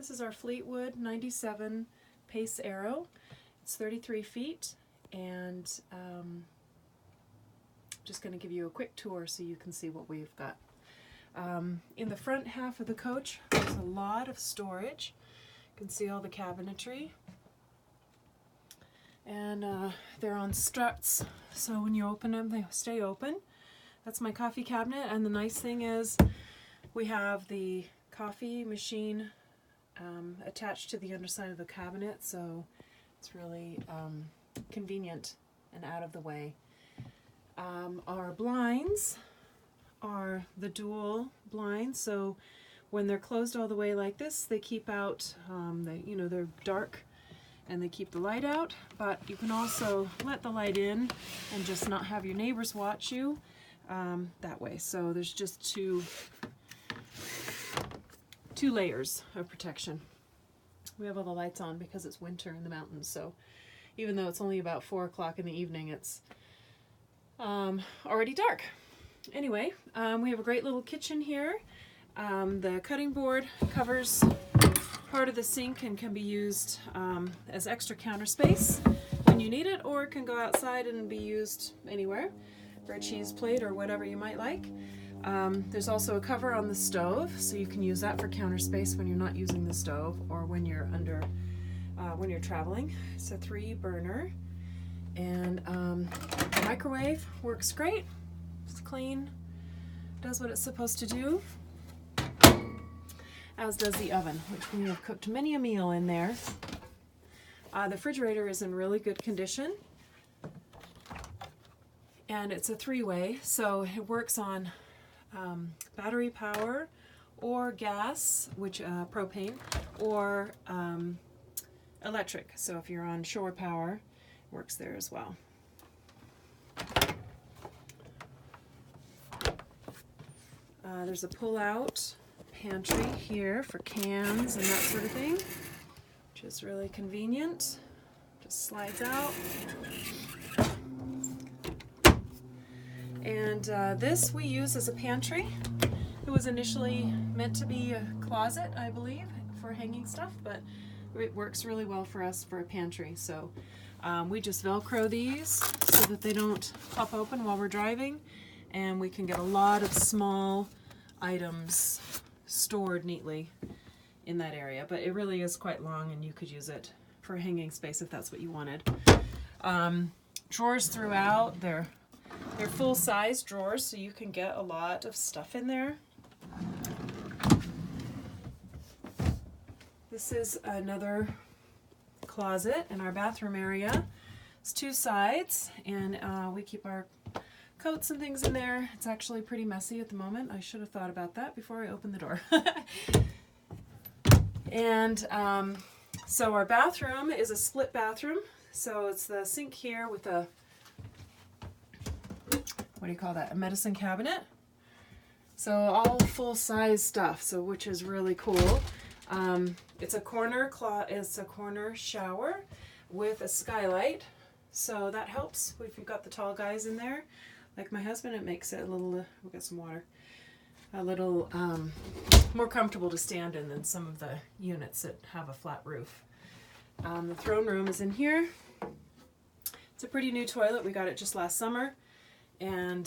This is our Fleetwood 97 Pace Arrow. It's 33 feet, and just going to give you a quick tour so you can see what we've got. In the front half of the coach, there's a lot of storage. You can see all the cabinetry. And they're on struts, so when you open them, they stay open. That's my coffee cabinet, and the nice thing is we have the coffee machine attached to the underside of the cabinet, so it's really convenient and out of the way. Our blinds are the dual blinds, so when they're closed all the way like this, they keep out, they're dark and they keep the light out, but you can also let the light in and just not have your neighbors watch you that way. So there's just two layers of protection. We have all the lights on because it's winter in the mountains, so even though it's only about 4 o'clock in the evening, it's already dark. Anyway, we have a great little kitchen here. The cutting board covers part of the sink and can be used as extra counter space when you need it, or it can go outside and be used anywhere for a cheese plate or whatever you might like. There's also a cover on the stove, so you can use that for counter space when you're not using the stove or when you're when you're traveling. It's a 3-burner, and the microwave works great. It's clean, does what it's supposed to do, as does the oven, which we have cooked many a meal in there. The refrigerator is in really good condition, and it's a 3-way, so it works on battery power or gas, which propane, or electric. So if you're on shore power, it works there as well. There's a pull-out pantry here for cans and that sort of thing, which is really convenient. Just slides out. And this we use as a pantry. It was initially meant to be a closet, I believe, for hanging stuff, but it works really well for us for a pantry. So we just Velcro these so that they don't pop open while we're driving, and we can get a lot of small items stored neatly in that area. But it really is quite long, and you could use it for hanging space if that's what you wanted. Drawers throughout. They're full-size drawers, so you can get a lot of stuff in there. This is another closet in our bathroom area. It's 2 sides, and we keep our coats and things in there. It's actually pretty messy at the moment. I should have thought about that before I opened the door. And so our bathroom is a split bathroom. So it's the sink here with a, what do you call that, a medicine cabinet. So all full-size stuff, so which is really cool. It's a corner shower with a skylight, so that helps if you've got the tall guys in there. Like my husband, it makes it a little, we'll get some water, a little more comfortable to stand in than some of the units that have a flat roof. The throne room is in here. It's a pretty new toilet. We got it just last summer. And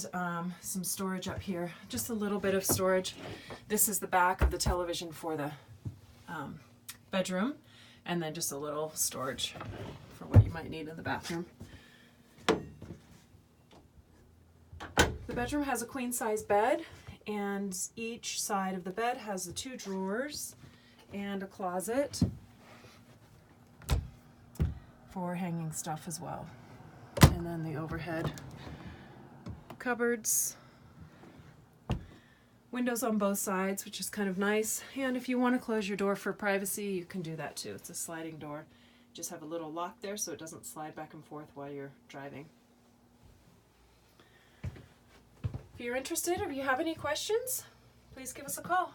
some storage up here, just a little bit of storage. This is the back of the television for the bedroom, and then just a little storage for what you might need in the bathroom. The bedroom has a queen-size bed, and each side of the bed has the 2 drawers and a closet for hanging stuff as well. And then the overhead cupboards, windows on both sides, which is kind of nice. And if you want to close your door for privacy, you can do that too. It's a sliding door. Just have a little lock there so it doesn't slide back and forth while you're driving. If you're interested or if you have any questions, please give us a call.